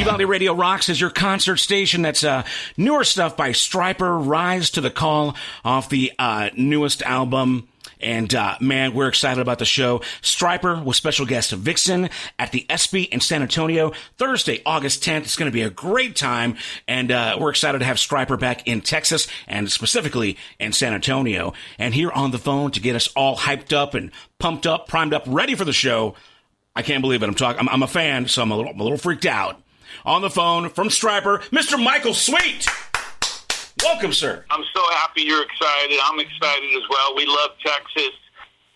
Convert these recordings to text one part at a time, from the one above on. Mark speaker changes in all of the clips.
Speaker 1: Valley Radio Rocks is your concert station. That's newer stuff by Stryper, Rise to the Call, off the newest album. And, man, we're excited about the show. Stryper with special guest Vixen at the Espee in San Antonio, Thursday, August 10th. It's going to be a great time. And we're excited to have Stryper back in Texas and specifically in San Antonio. And here on the phone to get us all hyped up and pumped up, primed up, ready for the show. I can't believe it. I'm a fan, so I'm a little freaked out. On the phone from Stryper, Mr. Michael Sweet. Welcome, sir.
Speaker 2: I'm so happy you're excited. I'm excited as well. We love Texas.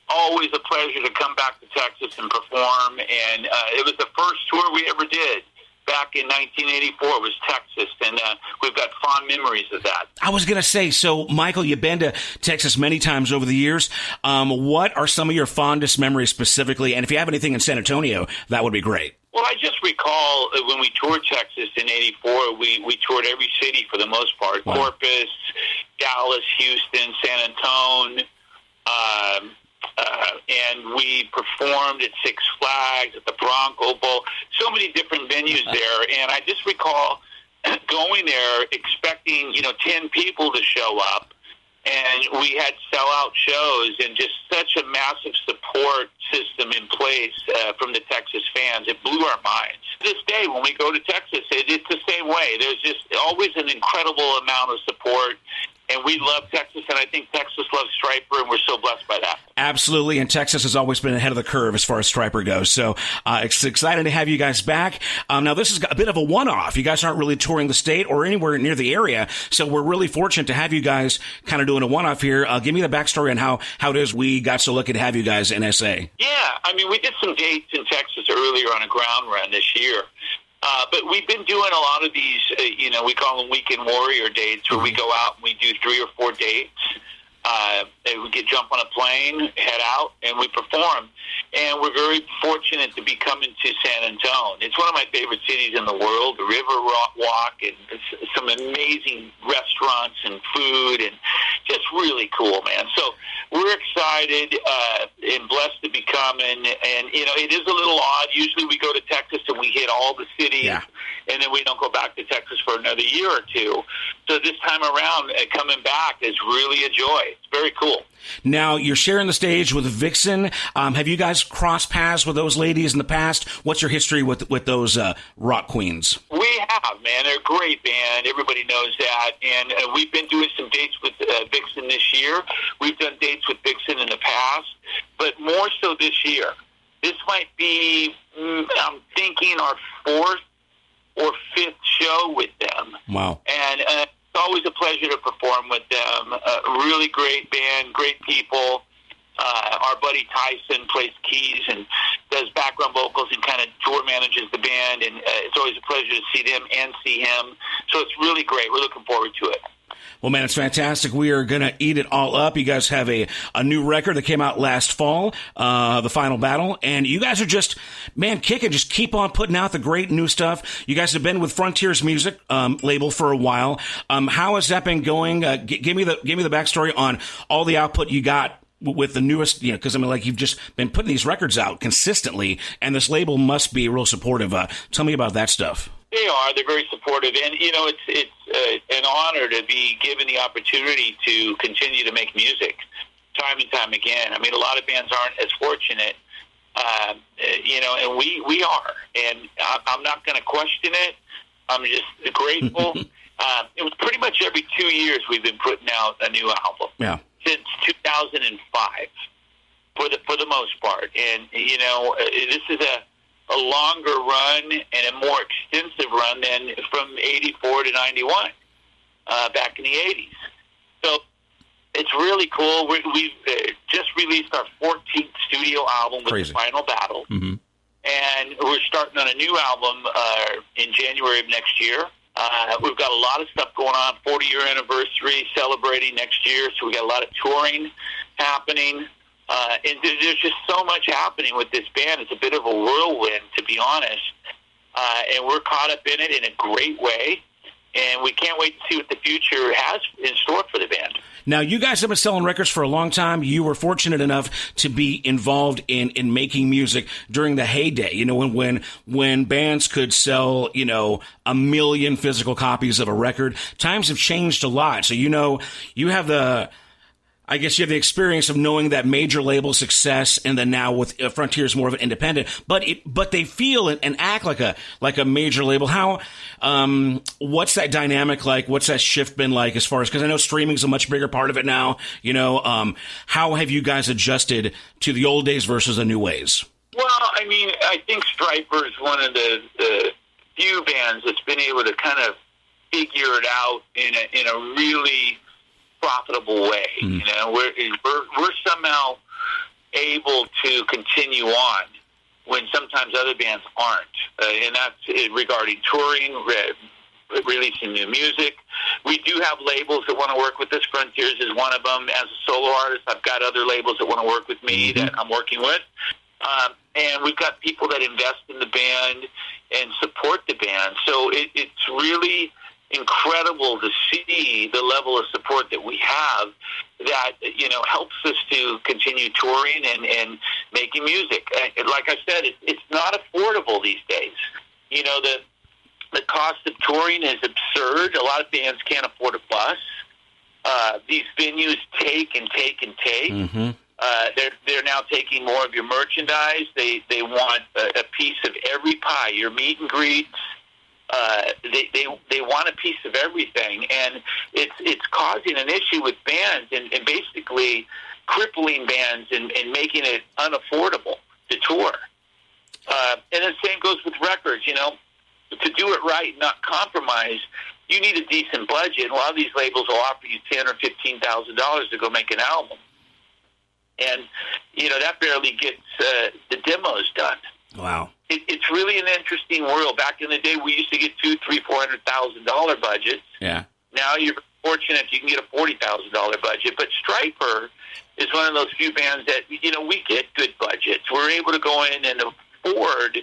Speaker 2: Always a pleasure to come back to Texas and perform. And it was the first tour we ever did back in 1984. It was Texas, and we've got fond memories of that.
Speaker 1: I was going to say, so, Michael, you've been to Texas many times over the years. What are some of your fondest memories specifically? And if you have anything in San Antonio, that would be great.
Speaker 2: Well, I just recall when we toured Texas in '84, we toured every city for the most part. Wow. Corpus, Dallas, Houston, San Antonio, and we performed at Six Flags, at the Bronco Bowl, so many different venues there. And I just recall going there expecting, 10 people to show up. And we had sellout shows and just such a massive support system in place from the Texas fans. It blew our minds. To this day, when we go to Texas, it's the same way. There's just always an incredible amount of support. And we love Texas, and I think Texas loves Stryper, and we're so blessed by that.
Speaker 1: Absolutely, and Texas has always been ahead of the curve as far as Stryper goes. So it's exciting to have you guys back. Now, this is a bit of a one-off. You guys aren't really touring the state or anywhere near the area, so we're really fortunate to have you guys kind of doing a one-off here. Give me the backstory on how it is we got so lucky to have you guys in SA.
Speaker 2: Yeah, we did some dates in Texas earlier on a ground run this year. But we've been doing a lot of these, we call them weekend warrior dates, where we go out and we do 3 or 4 dates. We jump on a plane, head out, and we perform. And we're very fortunate to be coming to San Antonio. It's one of my favorite cities in the world, the River Walk, and some amazing restaurants and food, and just really cool, man. So we're excited and blessed to be coming. And, it is a little odd. Usually we go to Texas and we hit all the cities, and then we don't go back to Texas for another year or two. So this time around, coming back is really a joy. It's very cool.
Speaker 1: Now, you're sharing the stage with Vixen. Have you guys crossed paths with those ladies in the past? What's your history with those rock queens?
Speaker 2: We have, man. They're a great band. Everybody knows that. And we've been doing some dates with Vixen this year. We've done dates with Vixen in the past, but more so this year. This might be, I'm thinking, our 4th or 5th show with them.
Speaker 1: Wow.
Speaker 2: And it's always a pleasure to perform with them. Really great band, great people. Our buddy Tyson plays keys and does background vocals and kind of tour manages the band, and it's always a pleasure to see them and see him. So it's really great. We're looking forward to it.
Speaker 1: Well, man, it's fantastic. We are going to eat it all up. You guys have a new record that came out last fall, The Final Battle, and you guys are just, man, kicking. Just keep on putting out the great new stuff. You guys have been with Frontiers Music label for a while. How has that been going? Give me the backstory on all the output you got with the newest, because you've just been putting these records out consistently, and this label must be real supportive. Tell me about that stuff.
Speaker 2: They are. They're very supportive, and it's an honor to be given the opportunity to continue to make music time and time again. A lot of bands aren't as fortunate, and we are, and I'm not going to question it. I'm just grateful. It was pretty much every 2 years we've been putting out a new album.
Speaker 1: Yeah.
Speaker 2: Since 2005, for the most part, and this is a longer run and a more extensive run than from 84 to 91, back in the 80s. So it's really cool. We've just released our 14th studio album with
Speaker 1: Crazy.
Speaker 2: The Final Battle, and we're starting on a new album in January of next year. We've got a lot of stuff going on, 40-year anniversary, celebrating next year, so we got a lot of touring happening. And there's just so much happening with this band. It's a bit of a whirlwind, to be honest. And we're caught up in it in a great way. and we can't wait to see what the future has in store for the band.
Speaker 1: Now, you guys have been selling records for a long time. You were fortunate enough to be involved in making music during the heyday, you know, when bands could sell, you know, 1 million physical copies of a record. Times have changed a lot. So, you know, you have the experience of knowing that major label success, and then now with Frontier is more of an independent, but they feel and act like a major label. How, what's that dynamic like? What's that shift been like as far as, because I know streaming is a much bigger part of it now, you know, how have you guys adjusted to the old days versus the new ways?
Speaker 2: Well, I mean, I think Stryper is one of the few bands that's been able to kind of figure it out in a really profitable way. You know, we're somehow able to continue on when sometimes other bands aren't, and that's regarding touring, releasing new music. We do have labels that want to work with us. Frontiers is one of them. As a solo artist, I've got other labels that want to work with me that I'm working with, and we've got people that invest in the band and support the band. So it's really incredible to see the level of support that we have that, you know, helps us to continue touring and making music. Like I said, it's not affordable these days. You know, the cost of touring is absurd. A lot of bands can't afford a bus. These venues take and take and take. They're now taking more of your merchandise. They want a piece of every pie, your meet and greets. They want a piece of everything, and it's causing an issue with bands and basically crippling bands and making it unaffordable to tour. And the same goes with records. You know, to do it right and not compromise, you need a decent budget. A lot of these labels will offer you $10,000 or $15,000 to go make an album, and you know that barely gets the demos done.
Speaker 1: Wow.
Speaker 2: It's really an interesting world. Back in the day, we used to get $200,000-$400,000 budgets.
Speaker 1: Yeah.
Speaker 2: Now you're fortunate if you can get a $40,000 budget. But Stryper is one of those few bands that, you know, we get good budgets. We're able to go in and afford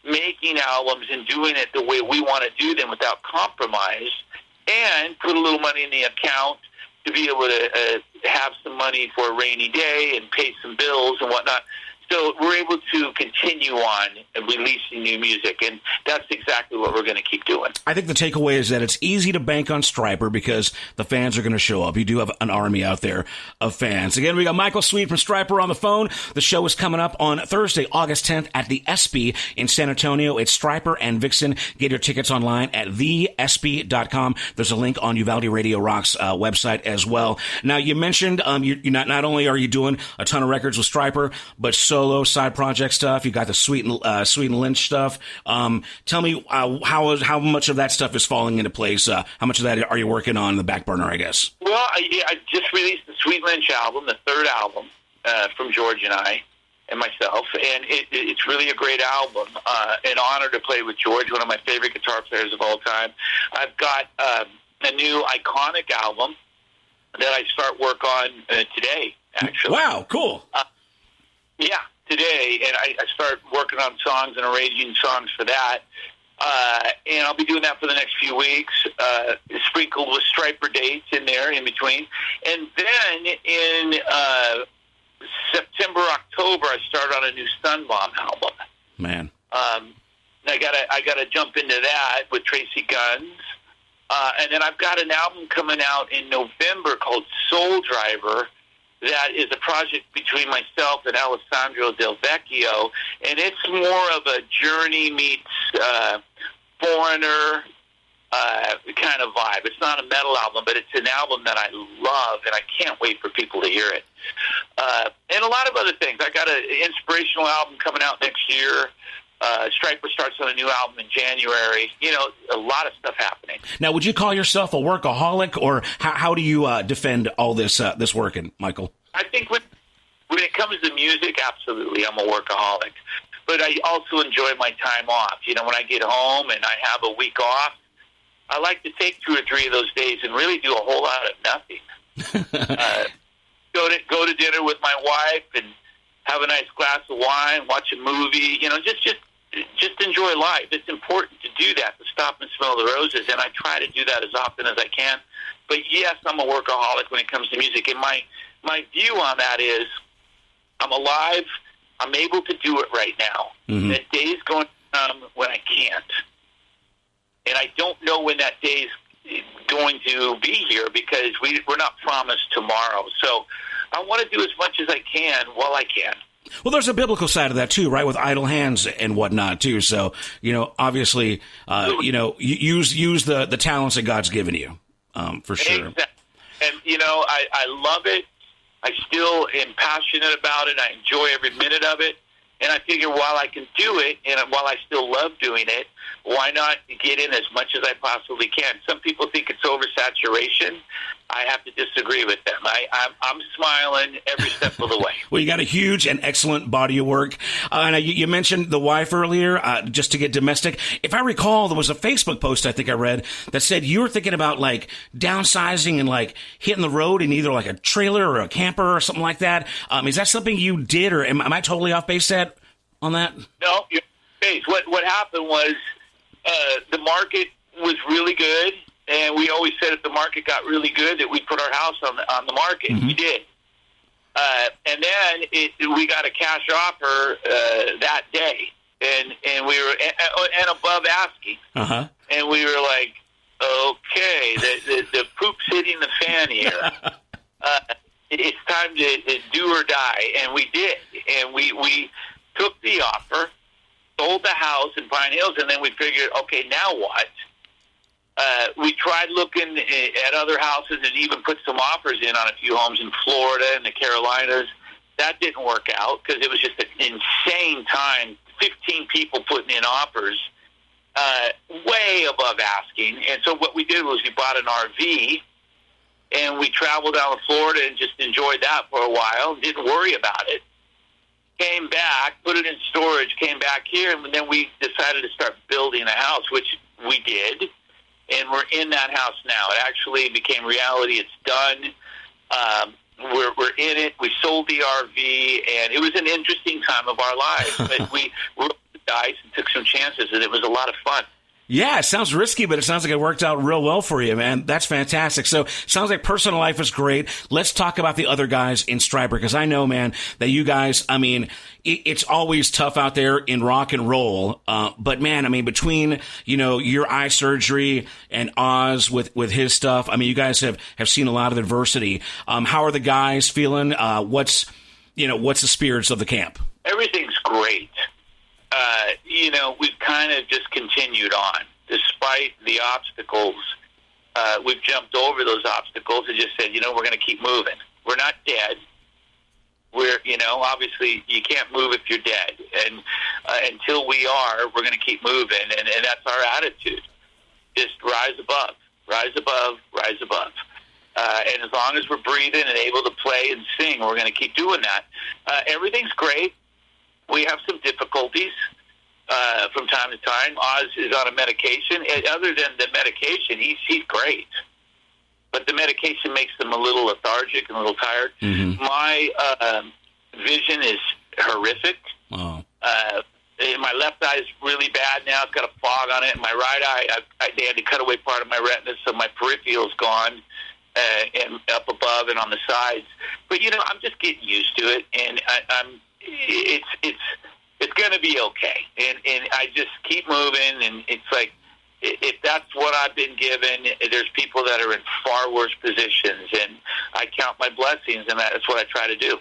Speaker 2: making albums and doing it the way we want to do them without compromise, and put a little money in the account to be able to have some money for a rainy day and pay some bills and whatnot. So we're able to continue on releasing new music, and that's exactly what we're going to keep doing.
Speaker 1: I think the takeaway is that it's easy to bank on Stryper because the fans are going to show up. You do have an army out there of fans. Again, we got Michael Sweet from Stryper on the phone. The show is coming up on Thursday, August 10th at the Espee in San Antonio. It's Stryper and Vixen. Get your tickets online at theespee.com. There's a link on Uvalde Radio Rock's website as well. Now, you mentioned you not only are you doing a ton of records with Stryper, but solo side project stuff. You got the Sweet and Lynch stuff. Tell me how much of that stuff is falling into place. How much of that are you working on in the back burner, I guess?
Speaker 2: Well, I just released the Sweet Lynch album, the third album from George and I and myself, and it's really a great album. An honor to play with George, one of my favorite guitar players of all time. I've got a new iconic album that I start work on today, actually.
Speaker 1: Wow, cool.
Speaker 2: Yeah, today, and I start working on songs and arranging songs for that, and I'll be doing that for the next few weeks, sprinkled with Stryper dates in there in between. And then in September, October, I start on a new Sunbomb album.
Speaker 1: Man.
Speaker 2: I gotta jump into that with Tracy Guns. And then I've got an album coming out in November called Soul Driver, that is a project between myself and Alessandro Del Vecchio, and it's more of a Journey meets Foreigner kind of vibe. It's not a metal album, but it's an album that I love, and I can't wait for people to hear it. And a lot of other things. I got an inspirational album coming out next year. Stryper starts on a new album in January. You know, a lot of stuff happening.
Speaker 1: Now, would you call yourself a workaholic, or how do you defend all this working, Michael?
Speaker 2: I think when it comes to music, absolutely, I'm a workaholic. But I also enjoy my time off. You know, when I get home and I have a week off, I like to take 2 or 3 of those days and really do a whole lot of nothing. Go to dinner with my wife and have a nice glass of wine, watch a movie. You know, just enjoy life. It's important to do that, to stop and smell the roses, and I try to do that as often as I can. But yes, I'm a workaholic when it comes to music, and my view on that is I'm alive, I'm able to do it right now. Mm-hmm. The day's going to come when I can't. And I don't know when that day's going to be here because we're not promised tomorrow. So I want to do as much as I can while I can.
Speaker 1: Well, there's a biblical side of that too, right? With idle hands and whatnot too. So, obviously, use the talents that God's given you, for sure.
Speaker 2: Exactly. And, I love it. I still am passionate about it. I enjoy every minute of it. And I figure while I can do it, and while I still love doing it, why not get in as much as I possibly can? Some people think it's oversaturation. I have to disagree with them. I'm smiling every step of the way.
Speaker 1: Well, you got a huge and excellent body of work. And you mentioned the wife earlier, just to get domestic. If I recall, there was a Facebook post I think I read that said you were thinking about like downsizing and like hitting the road in either like a trailer or a camper or something like that. Is that something you did, or am I totally off base on that?
Speaker 2: No, you're off base. What happened was the market was really good. And we always said if the market got really good that we'd put our house on the market. Mm-hmm. We did. And then we got a cash offer that day, and we were and above asking. Uh-huh. And we were like, okay, the poop's hitting the fan here. It's time to do or die, and we did. And we took the offer, sold the house in Pine Hills, and then we figured, okay, now what? We tried looking at other houses and even put some offers in on a few homes in Florida and the Carolinas. That didn't work out because it was just an insane time. 15 people putting in offers way above asking. And so what we did was we bought an RV and we traveled down to Florida and just enjoyed that for a while. Didn't worry about it. Came back, put it in storage, came back here, and then we decided to start building a house, which we did. And we're in that house now. It actually became reality. It's done. We're in it. We sold the RV, and it was an interesting time of our lives. But we rolled the dice and took some chances, and it was a lot of fun.
Speaker 1: Yeah, it sounds risky, but it sounds like it worked out real well for you, man. That's fantastic. So, sounds like personal life is great. Let's talk about the other guys in Stryper, because I know, man, that you guys, it's always tough out there in rock and roll. But man, between, your eye surgery and Oz with his stuff, you guys have seen a lot of adversity. How are the guys feeling? What's the spirits of the camp?
Speaker 2: Everything's great. We've kind of just continued on. Despite the obstacles, we've jumped over those obstacles and just said, we're going to keep moving. We're not dead. We're, obviously you can't move if you're dead. And until we are, we're going to keep moving. And that's our attitude. Just rise above, rise above, rise above. And as long as we're breathing and able to play and sing, we're going to keep doing that. Everything's great. We have some difficulties from time to time. Oz is on a medication. And other than the medication, he's great. But the medication makes him a little lethargic and a little tired. Mm-hmm. My vision is horrific. Oh. My left eye is really bad now. It's got a fog on it. My right eye, they had to cut away part of my retina, so my peripheral's gone. And up above and on the sides. But, I'm just getting used to it. And it's going to be okay. And I just keep moving, and it's like, if that's what I've been given, there's people that are in far worse positions, and I count my blessings, and that's what I try to do.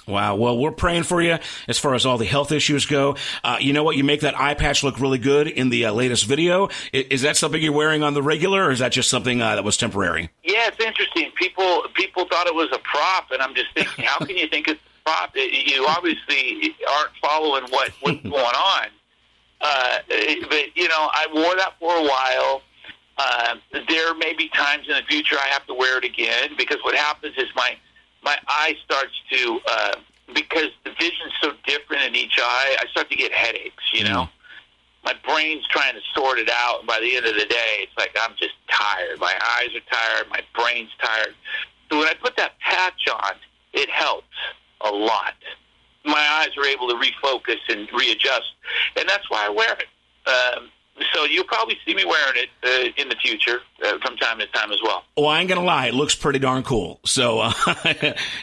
Speaker 1: Wow. Well, we're praying for you as far as all the health issues go. You know what? You make that eye patch look really good in the latest video. Is that something you're wearing on the regular, or is that just something that was temporary?
Speaker 2: Yeah, it's interesting. People thought it was a prop, and I'm just thinking, how can you think it's a prop? You obviously aren't following what's going on. But, I wore that for a while. There may be times in the future I have to wear it again, because what happens is my eye starts to, because the vision's so different in each eye, I start to get headaches, My brain's trying to sort it out, and by the end of the day, it's like I'm just tired. My eyes are tired, my brain's tired. So when I put that patch on, it helps a lot. My eyes are able to refocus and readjust, and that's why I wear it. So, you'll probably see me wearing it in the future from time to time as well.
Speaker 1: Well, I ain't going to lie. It looks pretty darn cool. So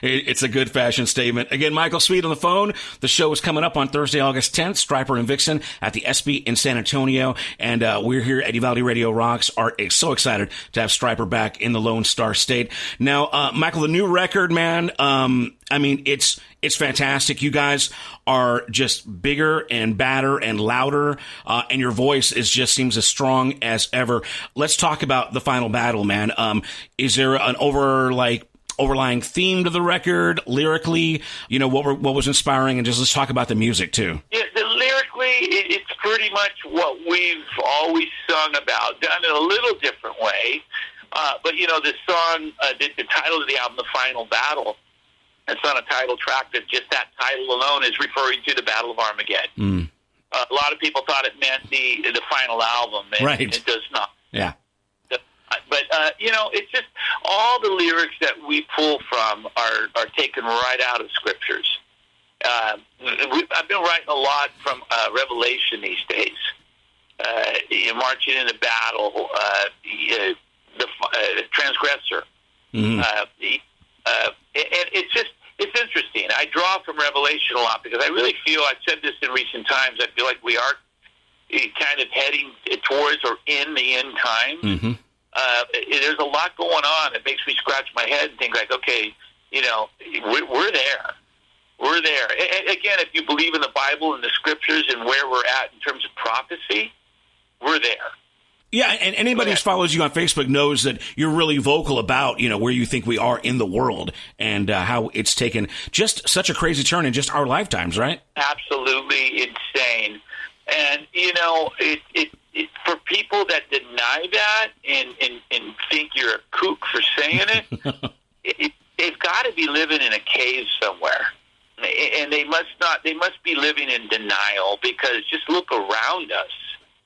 Speaker 1: it's a good fashion statement. Again, Michael Sweet on the phone. The show is coming up on Thursday, August 10th, Stryper and Vixen at the Espee in San Antonio. And we're here at Uvalde Radio Rocks are so excited to have Stryper back in the Lone Star State. Now, Michael, the new record, man, I mean, it's fantastic. You guys are just bigger and badder and louder, and your voice just seems as strong as ever. Let's talk about the final battle, man. Is there an overlying theme to the record lyrically? You know, what was inspiring, and just let's talk about the music too.
Speaker 2: Yeah, lyrically, it's pretty much what we've always sung about, done in a little different way. But you know, the song, the title of the album, "The Final Battle." It's on a title track that just that title alone is referring to the Battle of Armageddon. A lot of people thought it meant the final album, and
Speaker 1: right.
Speaker 2: It does not.
Speaker 1: Yeah.
Speaker 2: But, you know, it's just all the lyrics that we pull from are taken right out of scriptures. I've been writing a lot from Revelation these days. Marching into battle, the transgressor. Mm-hmm. And it's interesting. I draw from Revelation a lot because I really feel, I've said this in recent times, I feel like we are kind of heading towards or in the end time. Mm-hmm. There's a lot going on that makes me scratch my head and think like, okay, you know, we're there. We're there. And again, if you believe in the Bible and the scriptures and where we're at in terms of prophecy, we're there.
Speaker 1: Yeah, and anybody who follows you on Facebook knows that you're really vocal about, you know, where you think we are in the world and how it's taken just such a crazy turn in just our lifetimes, right?
Speaker 2: Absolutely insane. And, you know, it for people that deny that and think you're a kook for saying it, they've got to be living in a cave somewhere. And they must be living in denial, because just look around us.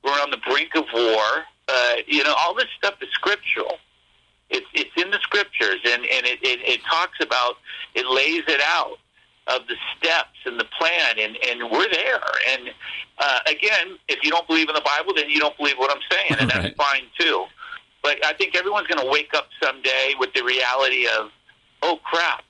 Speaker 2: We're on the brink of war. You know, all this stuff is scriptural. It's in the scriptures, and it talks about, it lays it out of the steps and the plan, and we're there. And again, if you don't believe in the Bible, then you don't believe what I'm saying, and that's fine too. But I think everyone's going to wake up someday with the reality of, oh crap,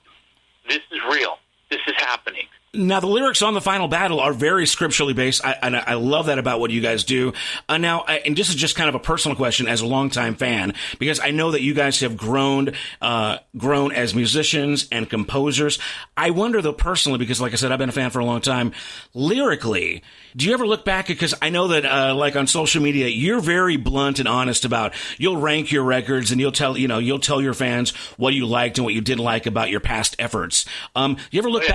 Speaker 2: this is real. This is happening.
Speaker 1: Now, the lyrics on The Final Battle are very scripturally based, and I love that about what you guys do. Now, and this is just kind of a personal question as a longtime fan, because I know that you guys have grown as musicians and composers. I wonder, though, personally, because like I said, I've been a fan for a long time, lyrically, do you ever look back? Because I know that, like on social media, you're very blunt and honest about, you'll rank your records and you'll tell your fans what you liked and what you didn't like about your past efforts. You ever look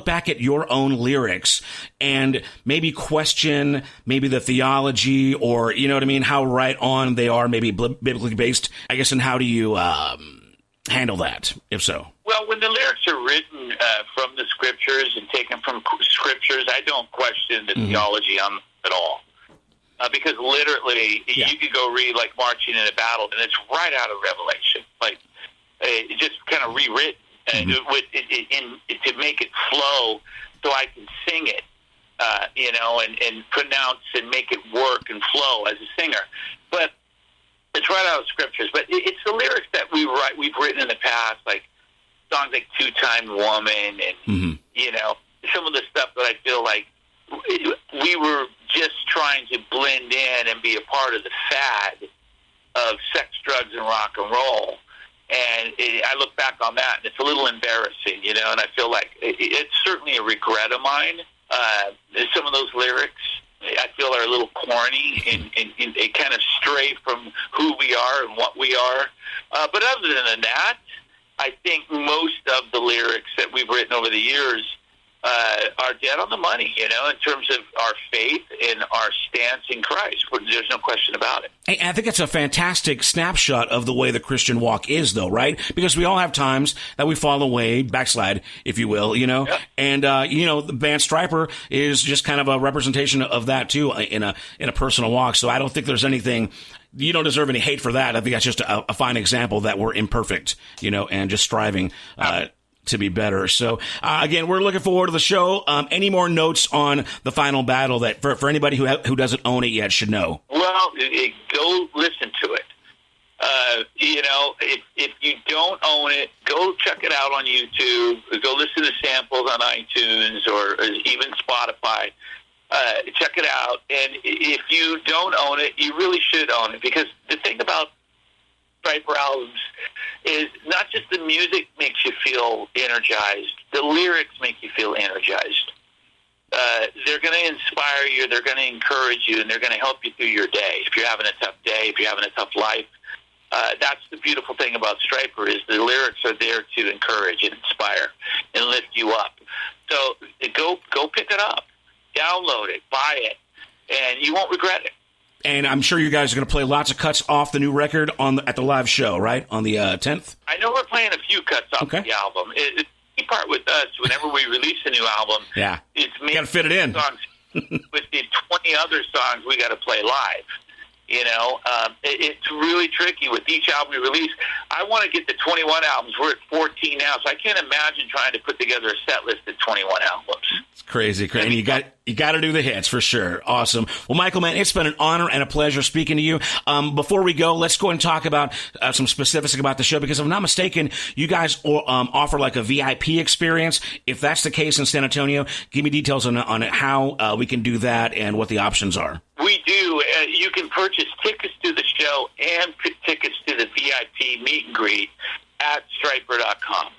Speaker 1: back at your own lyrics and maybe question maybe the theology, or, you know what I mean, how right on they are, maybe biblically based, I guess, and how do you handle that, if so?
Speaker 2: Well, when the lyrics are written from the scriptures and taken from scriptures, I don't question the theology on them at all. Because literally, you could go read like Marching in a Battle, and it's right out of Revelation. Like, it just kind of rewritten. To make it flow so I can sing it, you know, and pronounce and make it work and flow as a singer. But it's right out of scriptures. But it's the lyrics that we've written in the past, like songs like Two-Time Woman and, you know, some of the stuff that I feel like we were just trying to blend in and be a part of the fad of sex, drugs, and rock and roll. And I look back on that, and it's a little embarrassing, you know, and I feel like it's certainly a regret of mine. Some of those lyrics, I feel, are a little corny, and they kind of stray from who we are and what we are. But other than that, I think most of the lyrics that we've written over the years are dead on the money, you know, in terms of our faith and our stance in Christ. There's no question about it.
Speaker 1: Hey, I think that's a fantastic snapshot of the way the Christian walk is, though, right? Because we all have times that we fall away, backslide, if you will, you know. Yep. And, you know, the band Stryper is just kind of a representation of that, too, in a personal walk. So I don't think there's anything... You don't deserve any hate for that. I think that's just a fine example that we're imperfect, you know, and just striving to be better. So, again, we're looking forward to the show. Any more notes on The Final Battle that for anybody who doesn't own it yet should know?
Speaker 2: Well, go listen to it. If you don't own it, go check it out on YouTube. Go listen to samples on iTunes or even Spotify. Check it out. And if you don't own it, you really should own it, because the thing about Stryper albums is not just the music makes you feel energized, the lyrics make you feel energized. They're going to inspire you, they're going to encourage you, and they're going to help you through your day. If you're having a tough day, if you're having a tough life, that's the beautiful thing about Stryper, is the lyrics are there to encourage and inspire and lift you up. So go pick it up, download it, buy it, and you won't regret it.
Speaker 1: And I'm sure you guys are going to play lots of cuts off the new record at the live show, right, on the 10th?
Speaker 2: I know we're playing a few cuts off the album. The key part with us, whenever we release a new album, it's
Speaker 1: got to fit it in.
Speaker 2: Songs with the 20 other songs we got to play live. It's really tricky with each album we release. I want to get to 21 albums. We're at 14 now, so I can't imagine trying to put together a set list of 21 albums.
Speaker 1: It's crazy. And you got to do the hits for sure. Awesome. Well, Michael, man, it's been an honor and a pleasure speaking to you. Before we go, let's go and talk about some specifics about the show, because if I'm not mistaken, you guys offer like a VIP experience. If that's the case in San Antonio, give me details on how we can do that and what the options are.
Speaker 2: We do. You can purchase tickets to the show and tickets to the VIP meet and greet at Stryper.com.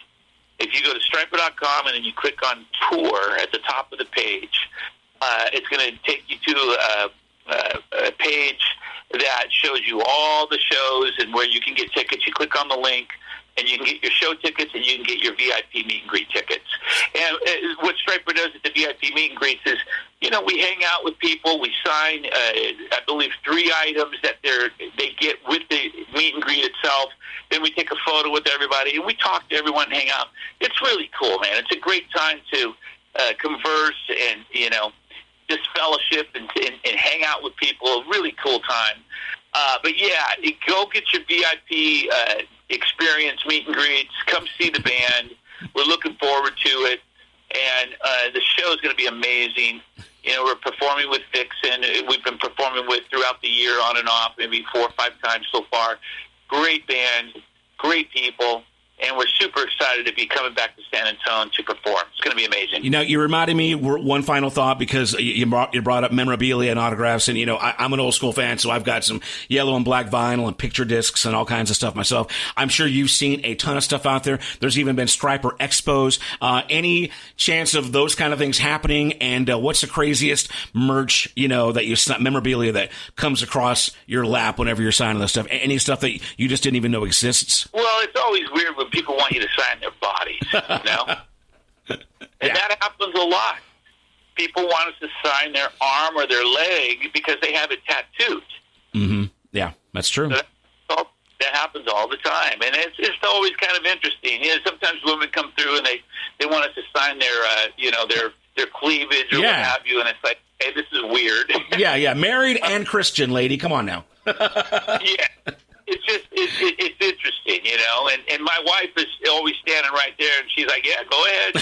Speaker 2: If you go to Stryper.com and then you click on tour at the top of the page, it's going to take you to a page that shows you all the shows and where you can get tickets. You click on the link, and you can get your show tickets, and you can get your VIP meet and greet tickets. And what Stryper does at the VIP meet and greets is, we hang out with people. We sign, I believe, 3 items that they get with the meet and greet itself. Then we take a photo with everybody, and we talk to everyone and hang out. It's really cool, man. It's a great time to converse and, just fellowship and hang out with people. A really cool time. But, yeah, go get your VIP experience meet and greets. Come see the band. We're looking forward to it. And the show is going to be amazing. We're performing with Vixen. We've been performing with throughout the year on and off, maybe 4 or 5 times so far. Great band, great people, and we're super excited to be coming back to San Antonio to perform. It's going to be amazing.
Speaker 1: You reminded me, one final thought, because you brought up memorabilia and autographs, and, I'm an old school fan, so I've got some yellow and black vinyl and picture discs and all kinds of stuff myself. I'm sure you've seen a ton of stuff out there. There's even been Stryper expos. Any chance of those kind of things happening? And what's the craziest merch, memorabilia that comes across your lap whenever you're signing this stuff? Any stuff that you just didn't even know exists?
Speaker 2: Well, it's always weird when people want you to sign their bodies, And that happens a lot. People want us to sign their arm or their leg because they have it tattooed.
Speaker 1: Mm-hmm. Yeah, that's true.
Speaker 2: So that happens all the time, and it's always kind of interesting. Sometimes women come through and they want us to sign their cleavage or what have you, and it's like, hey, this is weird.
Speaker 1: Yeah, married and Christian lady, come on now.
Speaker 2: Yeah. It's just, it's interesting, and my wife is always standing right there, and she's like, yeah, go ahead,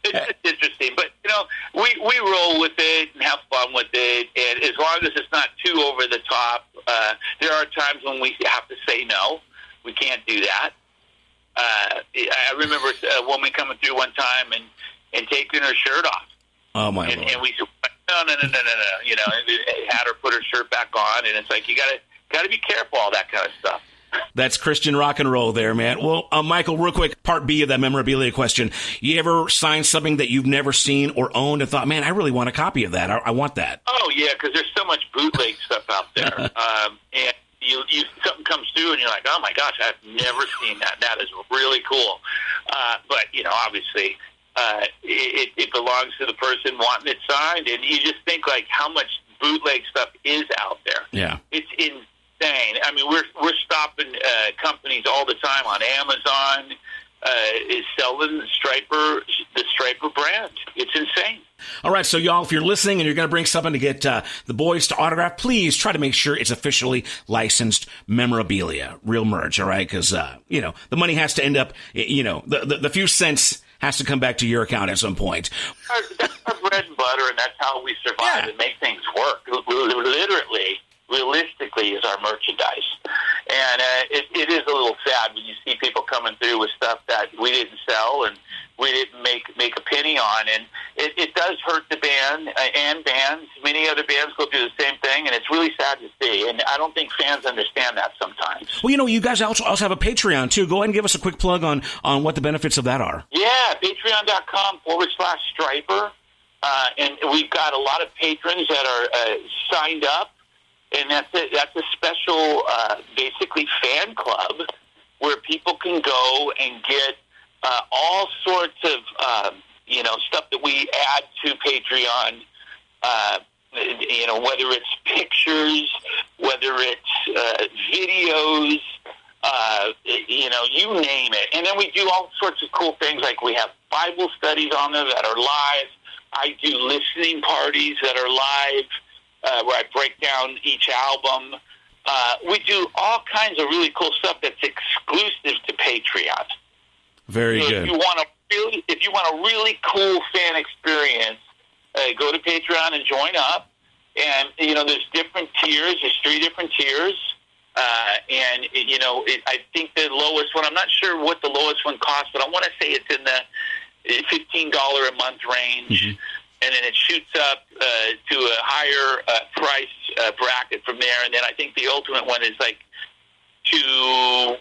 Speaker 2: It's interesting, but, we roll with it and have fun with it, and as long as it's not too over the top, there are times when we have to say no. We can't do that. I remember a woman coming through one time and taking her shirt off.
Speaker 1: Oh, my
Speaker 2: Lord. And we said, no, had her put her shirt back on, and it's like, you got to be careful, all that kind of stuff.
Speaker 1: That's Christian rock and roll there, man. Well, Michael, real quick, part B of that memorabilia question. You ever signed something that you've never seen or owned and thought, man, I really want a copy of that. I want that.
Speaker 2: Oh, yeah, because there's so much bootleg stuff out there. And something comes through and you're like, oh, my gosh, I've never seen that. That is really cool. But, obviously, it belongs to the person wanting it signed. And you just think, like, how much bootleg stuff is out there.
Speaker 1: Yeah.
Speaker 2: It's insane. I mean, we're stopping companies all the time on Amazon is selling the Stryper brand. It's insane.
Speaker 1: All right, so y'all, if you're listening and you're going to bring something to get the boys to autograph, please try to make sure it's officially licensed memorabilia, real merch, all right? Because, the money has to end up, the few cents has to come back to your account at some point.
Speaker 2: That's our bread and butter, and that's how we survive and make things work. Literally, realistically, is our merchandise. And it is a little sad when you see people coming through with stuff that we didn't sell and we didn't make a penny on. And it does hurt the band and bands. Many other bands go through the same thing, and it's really sad to see. And I don't think fans understand that sometimes.
Speaker 1: Well, you guys also have a Patreon, too. Go ahead and give us a quick plug on what the benefits of that are.
Speaker 2: Yeah, patreon.com/Stryper. And we've got a lot of patrons that are signed up. And that's a special, basically, fan club where people can go and get all sorts of, stuff that we add to Patreon. Whether it's pictures, whether it's videos, you name it. And then we do all sorts of cool things, like we have Bible studies on there that are live. I do listening parties that are live. Where I break down each album. We do all kinds of really cool stuff that's exclusive to Patreon.
Speaker 1: Very good.
Speaker 2: If you want a really cool fan experience, go to Patreon and join up. And there's different tiers. There's 3 different tiers. I think the lowest one. I'm not sure what the lowest one costs, but I want to say it's in the $15 a month range. Mm-hmm. And then it shoots up to a higher price bracket from there. And then I think the ultimate one is like $200+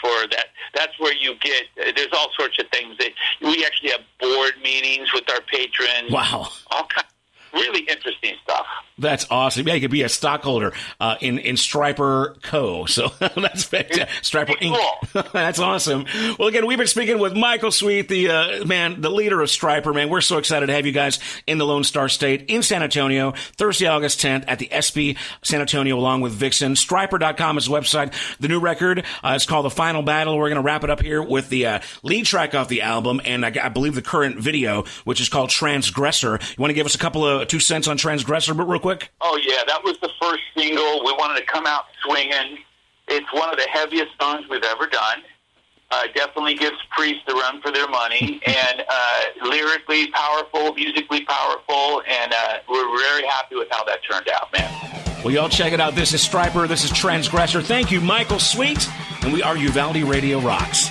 Speaker 2: for that. That's where you get. There's all sorts of things that we actually have board meetings with our patrons.
Speaker 1: Wow,
Speaker 2: all kinds of really interesting stuff.
Speaker 1: That's awesome. Yeah, you could be a stockholder in Stryper Co. So that's fantastic. Stryper Inc.
Speaker 2: Cool.
Speaker 1: That's awesome. Well, again, we've been speaking with Michael Sweet, the leader of Stryper. Man, we're so excited to have you guys in the Lone Star State in San Antonio, Thursday, August 10th at the Espee San Antonio, along with Vixen. Stryper.com is the website. The new record is called The Final Battle. We're going to wrap it up here with the lead track off the album, and I believe the current video, which is called Transgressor. You want to give us a couple of 2 cents on Transgressor, but real quick?
Speaker 2: Oh, yeah, that was the first single. We wanted to come out swinging. It's one of the heaviest songs we've ever done. Definitely gives Priest a run for their money. And lyrically powerful, musically powerful, and we're very happy with how that turned out, man.
Speaker 1: Well, y'all check it out. This is Stryper. This is Transgressor. Thank you, Michael Sweet. And we are Uvalde Radio Rocks.